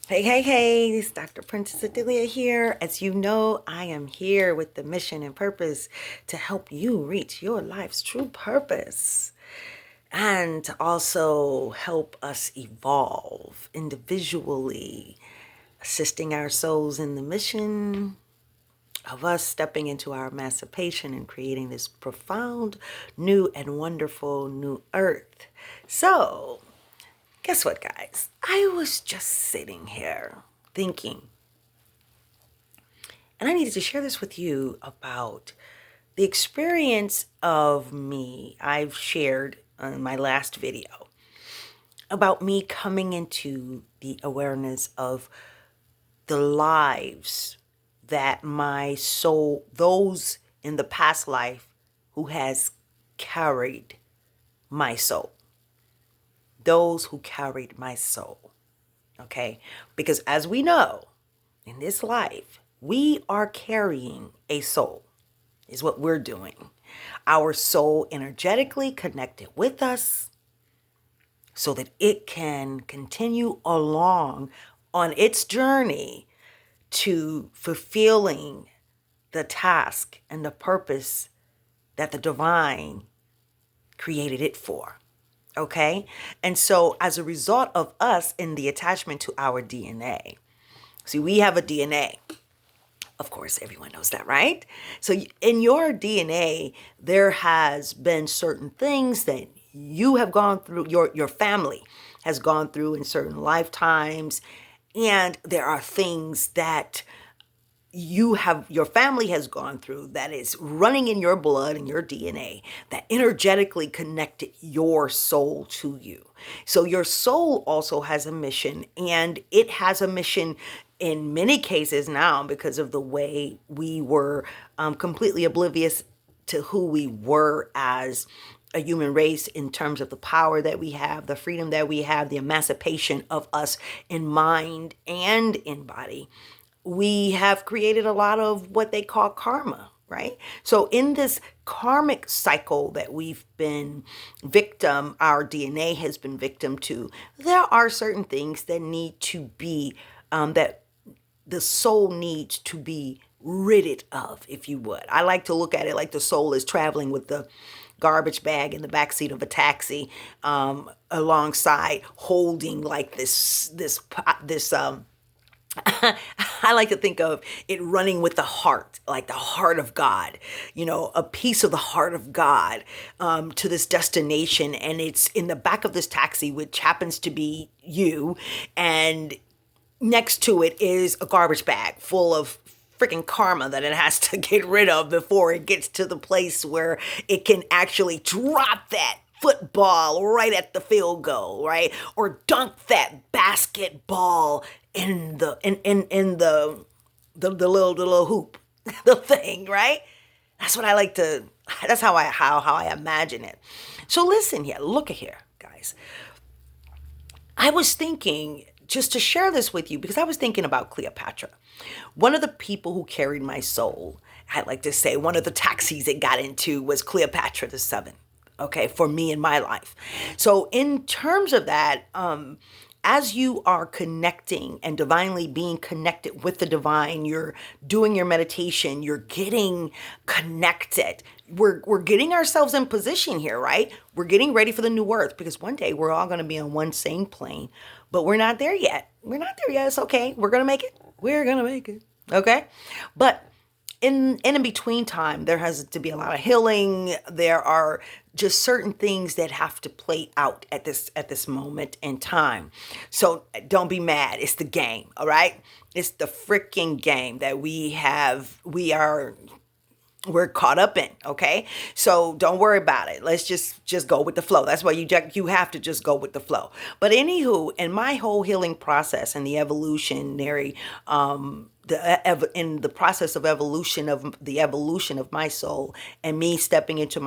Hey, hey, hey, it's Dr. Princess-Odilia here. As you know, I am here with the mission and purpose to help you reach your life's true purpose and to also help us evolve individually, assisting our souls in the mission of us stepping into our emancipation and creating this profound, new, and wonderful new earth. So, guess what, guys? I was just sitting here thinking, and I needed to share this with you about the experience of me I've shared in my last video about me coming into the awareness of the lives that my soul, those in the past life who has carried my soul, those who carried my soul. Okay? Because as we know, in this life, we are carrying a soul, is what we're doing. Our soul energetically connected with us so that it can continue along on its journey to fulfilling the task and the purpose that the divine created it for. Okay? And so as a result of us in the attachment to our DNA, see, we have a DNA. Of course, everyone knows that, right? So in your DNA, there has been certain things that you have gone through, your family has gone through in certain lifetimes. And there are things that your family has gone through that is running in your blood and your DNA that energetically connected your soul to you. So your soul also has a mission, and it has a mission in many cases now because of the way we were completely oblivious to who we were as a human race in terms of the power that we have, the freedom that we have, the emancipation of us in mind and in body. We have created a lot of what they call karma, right? So in this karmic cycle that we've been our DNA has been victim to, there are certain things that need to be, that the soul needs to be ridded of, if you would. I like to look at it like the soul is traveling with the garbage bag in the backseat of a taxi, alongside holding like this I like to think of it running with the heart, like the heart of God, a piece of the heart of God, to this destination. And it's in the back of this taxi, which happens to be you. And next to it is a garbage bag full of freaking karma that it has to get rid of before it gets to the place where it can actually drop that football right at the field goal, right? Or dunk that basketball in the little hoop, the thing, right? That's what I like to. That's how I imagine it. So listen here, look at here, guys. I was thinking just to share this with you because I was thinking about Cleopatra. One of the people who carried my soul, I like to say, one of the taxis it got into was Cleopatra the Seventh. Okay, for me in my life. So in terms of that, as you are connecting and divinely being connected with the divine, you're doing your meditation, you're getting connected. We're getting ourselves in position here, right? We're getting ready for the new earth because one day we're all going to be on one same plane, but we're not there yet. We're not there yet. It's okay. We're going to make it. We're going to make it. Okay? But in between time, there has to be a lot of healing. There are just certain things that have to play out at this moment in time. So don't be mad. It's the game, all right? It's the freaking game that we're caught up in, okay? So don't worry about it. Let's just go with the flow. That's why you have to just go with the flow. But anywho, in my whole healing process and the evolutionary in the process of evolution of my soul and me stepping into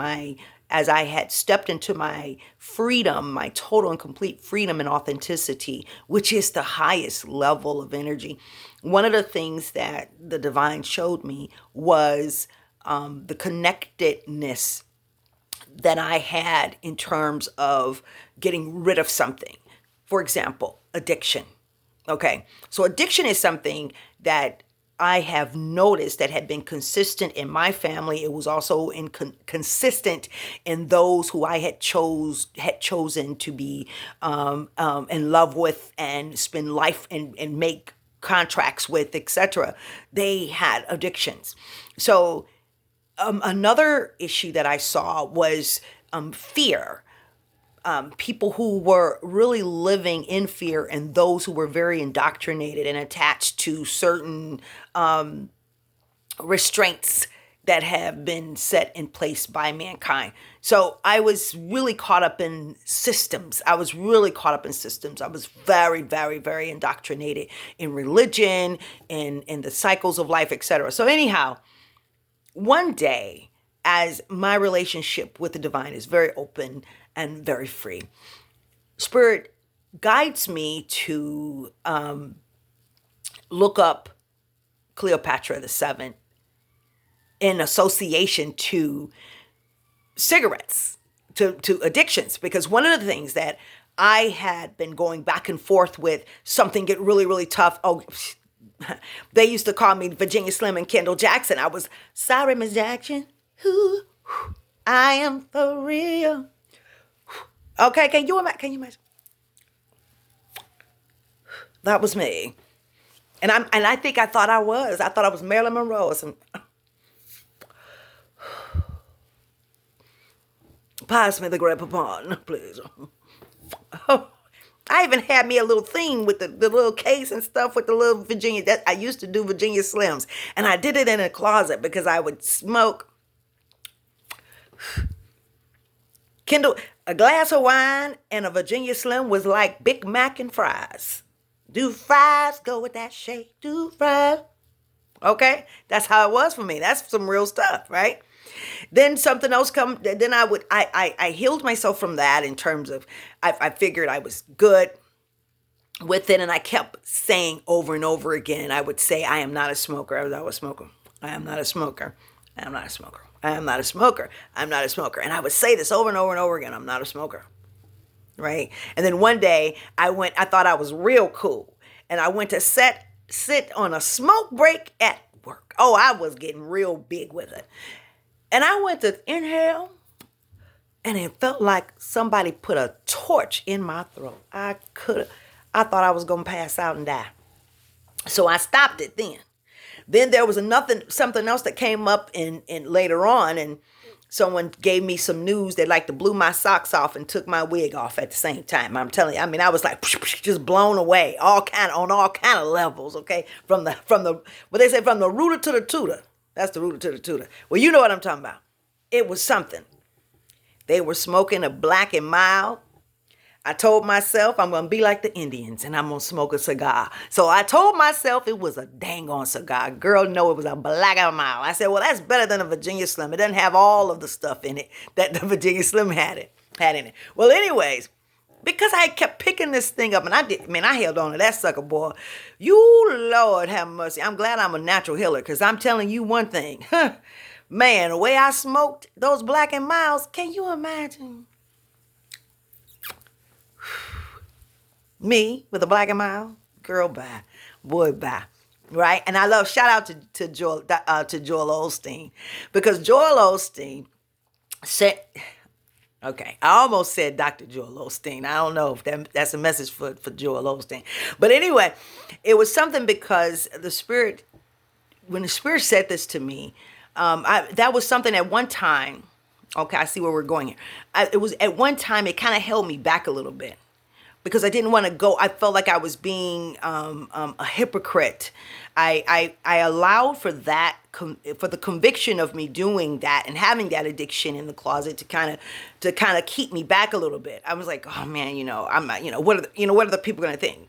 as I had stepped into my freedom, my total and complete freedom and authenticity, which is the highest level of energy. One of the things that the divine showed me was the connectedness that I had in terms of getting rid of something. For example, addiction. Okay. So addiction is something that I have noticed that had been consistent in my family. It was also consistent in those who I had chosen to be in love with and spend life and make contracts with, etc. They had addictions. So another issue that I saw was fear. People who were really living in fear, and those who were very indoctrinated and attached to certain restraints that have been set in place by mankind. So I was really caught up in systems. I was very, very, very indoctrinated in religion and in the cycles of life, etc. So anyhow, one day, as my relationship with the divine is very open and very free, Spirit guides me to look up Cleopatra the Seventh in association to cigarettes, to addictions, because one of the things that I had been going back and forth with, something get really, really tough. Oh, they used to call me Virginia Slim and Kendall Jackson. I was, sorry, Miss Jackson. Ooh, I am for real. Okay, can you imagine? That was me. And I think I thought I was. I thought I was Marilyn Monroe or something. Pass me the grandpa pardon, please. I even had me a little thing with the little case and stuff with the little Virginia. That I used to do Virginia Slims. And I did it in a closet because I would smoke. Kendall, a glass of wine and a Virginia Slim was like Big Mac and fries. Do fries go with that shake? Do fries. Okay? That's how it was for me. That's some real stuff, right? Then something else come. Then I healed myself from that in terms of, I figured I was good with it, and I kept saying over and over again, I would say, I am not a smoker. I was always a smoker. I am not a smoker. I am not a smoker. I am not a smoker. I'm not a smoker. And I would say this over and over and over again. I'm not a smoker. Right? And then one day I thought I was real cool. And I went to sit on a smoke break at work. Oh, I was getting real big with it. And I went to inhale, and it felt like somebody put a torch in my throat. I thought I was going to pass out and die. So I stopped it then. Then there was something else that came up in later on, and someone gave me some news. They like to blew my socks off and took my wig off at the same time. I'm telling you, I mean, I was like just blown away, on all kind of levels. Okay, from the what they say, from the rooter to the tutor. That's the rooter to the tutor. Well, you know what I'm talking about. It was something. They were smoking a black and mild. I told myself I'm going to be like the Indians and I'm going to smoke a cigar. So I told myself it was a dang on cigar. Girl, no, it was a black and mild. I said, well, that's better than a Virginia Slim. It doesn't have all of the stuff in it that the Virginia Slim had in it. Well, anyways, because I kept picking this thing up, and I held on to that sucker, boy. You, Lord have mercy. I'm glad I'm a natural healer, because I'm telling you one thing. Man, the way I smoked those black and milds, can you imagine? Me with a black and mild? Girl, bye. Boy, bye. Right? And I love, shout out to Joel Osteen, because Joel Osteen said... Okay, I almost said Dr. Joel Osteen. I don't know if that's a message for Joel Osteen. But anyway, it was something because when the Spirit said this to me, that was something at one time. Okay, I see where we're going here. It was at one time, it kind of held me back a little bit because I didn't want to go. I felt like I was being a hypocrite. I allowed for that, for the conviction of me doing that and having that addiction in the closet to kind of keep me back a little bit. I was like, oh man, I'm not, what are the people going to think?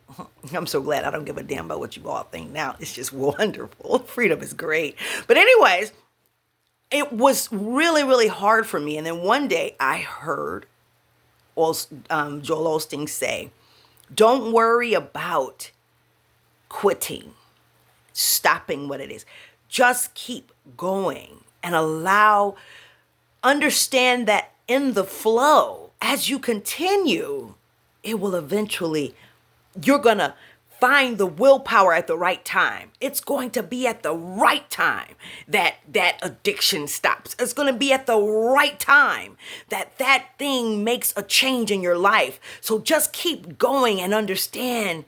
I'm so glad I don't give a damn about what you all think now. It's just wonderful. Freedom is great. But anyways, it was really, really hard for me. And then one day I heard Joel Osteen say, don't worry about quitting, stopping what it is. Just keep going and understand that in the flow, as you continue, it will eventually, you're going to find the willpower at the right time. It's going to be at the right time that that addiction stops. It's going to be at the right time that that thing makes a change in your life. So just keep going and understand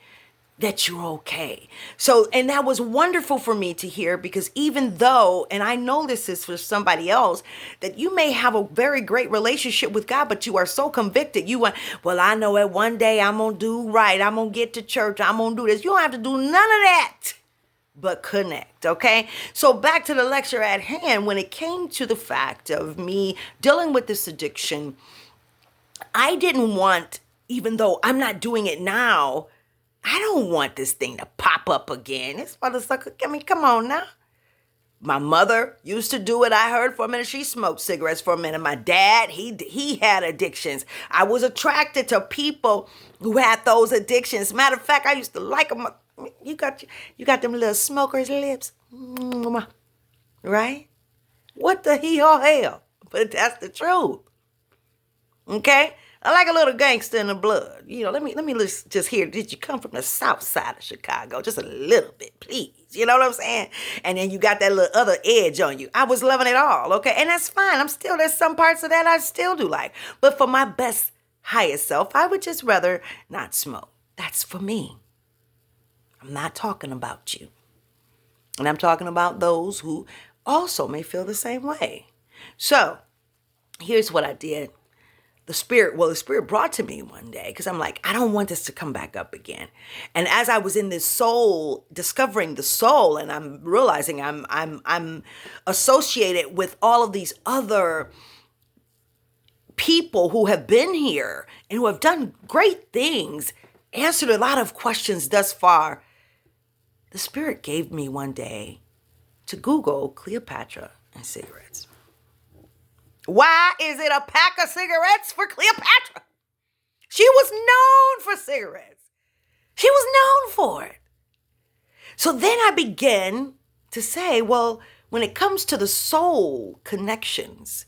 that you're okay. So, and that was wonderful for me to hear, because even though, and I know this is for somebody else, that you may have a very great relationship with God, but you are so convicted. You want, well, I know that one day I'm going to do right. I'm going to get to church. I'm going to do this. You don't have to do none of that, but connect. Okay. So back to the lecture at hand, when it came to the fact of me dealing with this addiction, I didn't want, even though I'm not doing it now, I don't want this thing to pop up again. This motherfucker, I mean, come on now. My mother used to do it. I heard for a minute. She smoked cigarettes for a minute. My dad, he had addictions. I was attracted to people who had those addictions. Matter of fact, I used to like them. You got them little smokers' lips, right? What the hell? But that's the truth. Okay? I like a little gangster in the blood. You know, let me just hear, did you come from the south side of Chicago? Just a little bit, please. You know what I'm saying? And then you got that little other edge on you. I was loving it all, okay? And that's fine. There's some parts of that I still do like. But for my best, highest self, I would just rather not smoke. That's for me. I'm not talking about you. And I'm talking about those who also may feel the same way. So here's what I did. The Spirit brought to me one day, because I'm like, I don't want this to come back up again. And as I was in this soul, discovering the soul, and I'm realizing I'm associated with all of these other people who have been here and who have done great things, answered a lot of questions thus far. The Spirit gave me one day to Google Cleopatra and cigarettes. Why is it a pack of cigarettes for Cleopatra? She was known for cigarettes. She was known for it. So then I began to say, well, when it comes to the soul connections,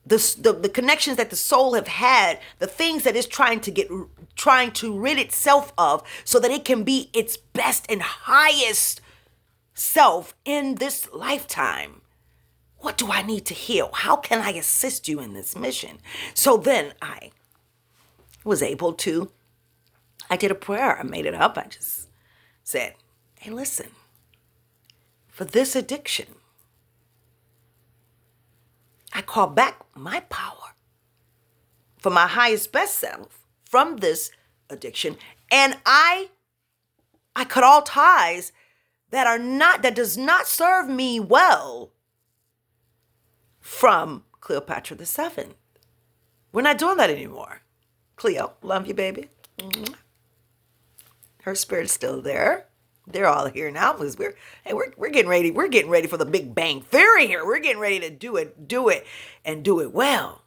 the connections that the soul have had, the things that it's trying to rid itself of so that it can be its best and highest self in this lifetime. What do I need to heal? How can I assist you in this mission? So then I did a prayer. I made it up. I just said, hey, listen, for this addiction, I call back my power for my highest best self from this addiction. And I cut all ties that does not serve me well from Cleopatra the Seventh. We're not doing that anymore. Cleo, love you, baby. Her spirit's still there. They're all here now because we're getting ready. We're getting ready for the Big Bang Theory here. We're getting ready to do it, and do it well.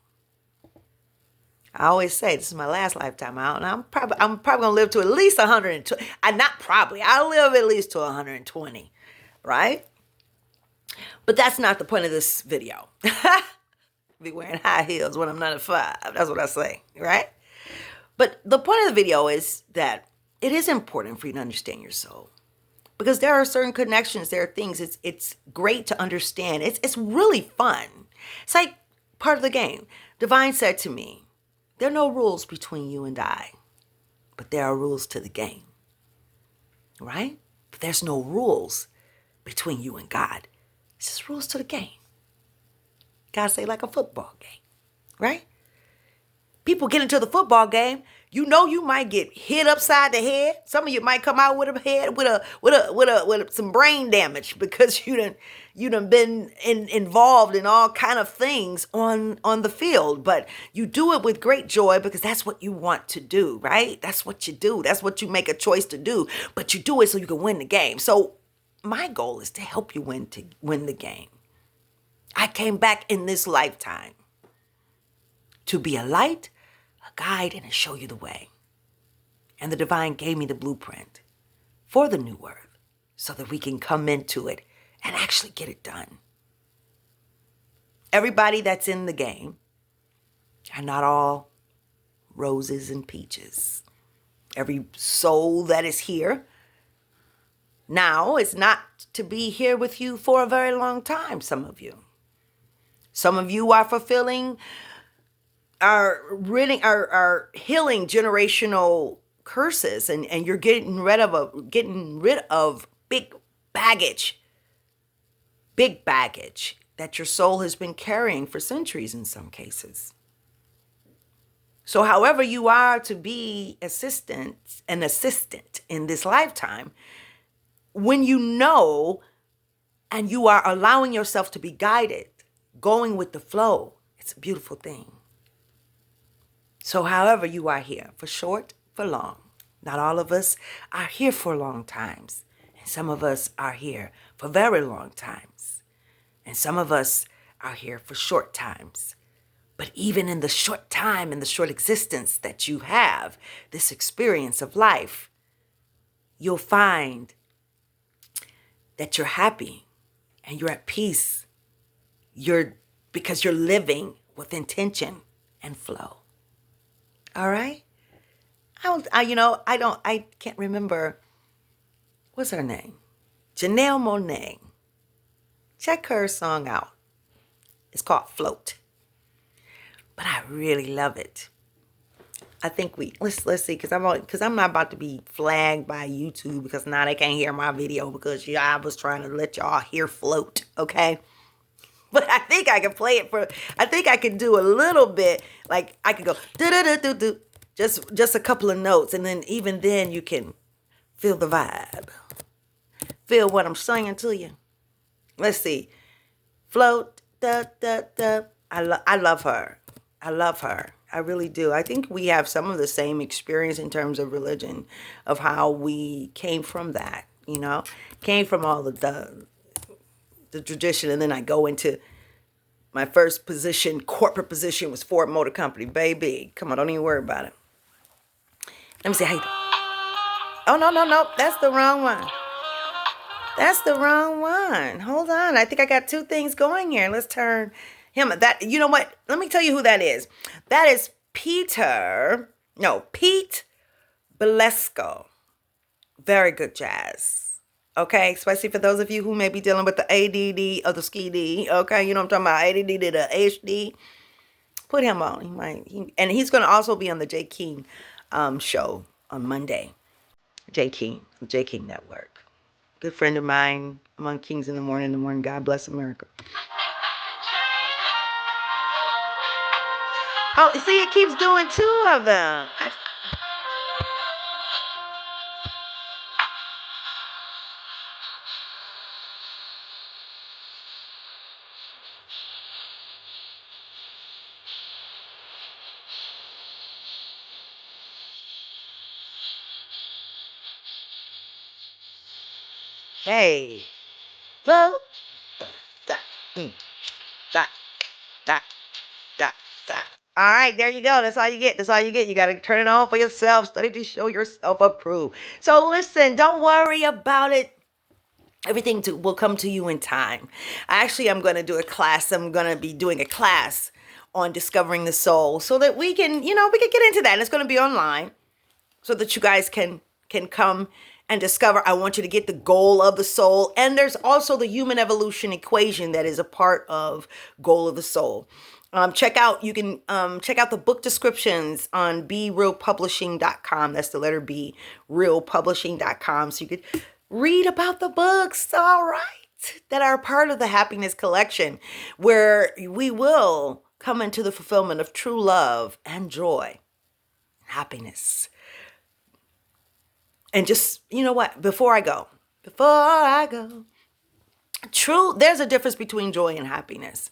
I always say this is my last lifetime out, and I'm probably gonna live to at least 120. I'll live at least to 120, right? But that's not the point of this video. Be wearing high heels when I'm 95. That's what I say, right? But the point of the video is that it is important for you to understand your soul, because there are certain connections, there are things it's great to understand. It's really fun. It's like part of the game. Divine said to me, there are no rules between you and I, but there are rules to the game, right? But there's no rules between you and God. It's just rules to the game. Gotta say, like a football game, right? People get into the football game. You know you might get hit upside the head. Some of you might come out with a head with some brain damage because you done been involved in all kind of things on the field. But you do it with great joy because that's what you want to do, right? That's what you do. That's what you make a choice to do. But you do it so you can win the game. So my goal is to help you win the game. I came back in this lifetime to be a light, a guide, and to show you the way. And the divine gave me the blueprint for the new earth so that we can come into it and actually get it done. Everybody that's in the game are not all roses and peaches. Every soul that is here now is not to be here with you for a very long time, some of you. Some of you are fulfilling, are healing generational curses, and you're getting rid of big baggage that your soul has been carrying for centuries in some cases. So however you are to be an assistant in this lifetime, when you know and you are allowing yourself to be guided, going with the flow, it's a beautiful thing. So however you are here, for short, for long. Not all of us are here for long times. And some of us are here for very long times. And some of us are here for short times. But even in the short time, in the short existence that you have, this experience of life, you'll find that you're happy and you're at peace. Because you're living with intention and flow. All right? I can't remember, what's her name? Janelle Monáe. Check her song out. It's called Float. But I really love it. I think let's see, because I'm not about to be flagged by YouTube because now they can't hear my video because I was trying to let y'all hear Float, okay? But I think I can play it I think I can do a little bit, like I could go do just a couple of notes, and then even then you can feel the vibe. Feel what I'm singing to you. Let's see. Float, da, da, da. I love her. I love her. I really do. I think we have some of the same experience in terms of religion, of how we came from that, came from all the tradition. And then I go into my first position, corporate position, was Ford Motor Company. Baby, come on, don't even worry about it. Let me see how you do. Oh, no. That's the wrong one. That's the wrong one. Hold on. I think I got two things going here. Let's turn him. You know what? Let me tell you who that is. That is Pete Belesco. Very good jazz. Okay, especially for those of you who may be dealing with the ADD or the SKD. Okay, you know what I'm talking about, ADD to the HD. Put him on. And he's going to also be on the J. King show on Monday. J. King Network. Good friend of mine, among kings in the morning. God bless America. Oh, see, it keeps doing two of them. Hey. Float. Da, da, da, da, da. All right, there you go. That's all you get. You got to turn it on for yourself. Study to show yourself approved. So listen, don't worry about it. Everything will come to you in time. Actually, I'm going to do a class. I'm going to be doing a class on discovering the soul so that we can get into that. And it's going to be online so that you guys can come and discover. I want you to get the goal of the soul. And there's also the human evolution equation that is a part of goal of the soul. You can check out the book descriptions on berealpublishing.com. That's the letter B, realpublishing.com. So you could read about the books, all right, that are part of the Happiness Collection, where we will come into the fulfillment of true love and joy, happiness. And just, you know what, before I go, there's a difference between joy and happiness.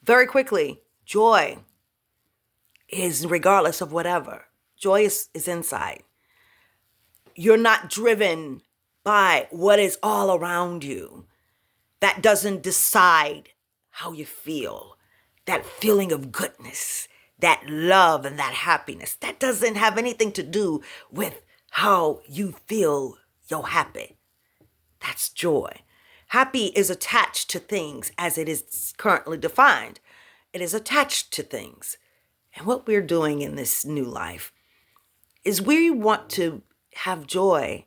Very quickly, joy is regardless of whatever. Joy is inside. You're not driven by what is all around you. That doesn't decide how you feel. That feeling of goodness, that love and that happiness, that doesn't have anything to do with how you feel you're happy. That's joy. Happy is attached to things as it is currently defined. It is attached to things. And what we're doing in this new life is we want to have joy,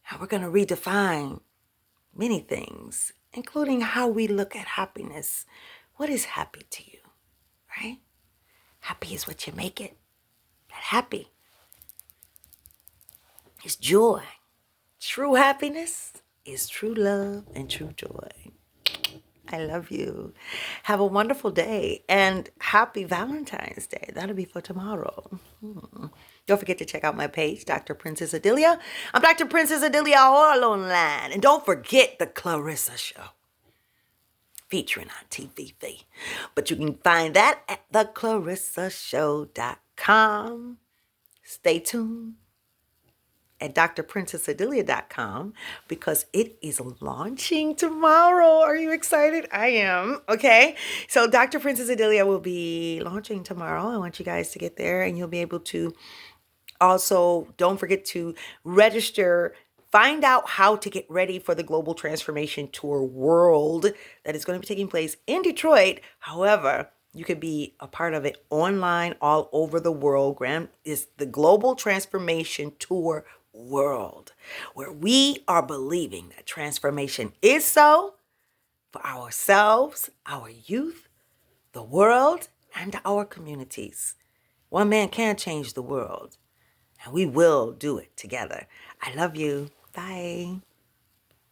and we're going to redefine many things, including how we look at happiness. What is happy to you, right? Happy is what you make it. That happy is joy. True happiness is true love and true joy. I love you. Have a wonderful day and happy Valentine's Day. That'll be for tomorrow. Don't forget to check out my page, Dr. Princess-Odilia. I'm Dr. Princess-Odilia all online. And don't forget the Clarissa Show featuring on TVV. But you can find that at theclarissashow.com. Stay tuned at drprincessodilia.com because it is launching tomorrow. Are you excited? I am. Okay. So Dr. Princess-Odilia will be launching tomorrow. I want you guys to get there, and you'll be able to also, don't forget to register. Find out how to get ready for the Global Transformation Tour World that is going to be taking place in Detroit. However, you could be a part of it online all over the world. Is the Global Transformation Tour World, where we are believing that transformation is so for ourselves, our youth, the world, and our communities. One man can change the world, and we will do it together. I love you. Bye.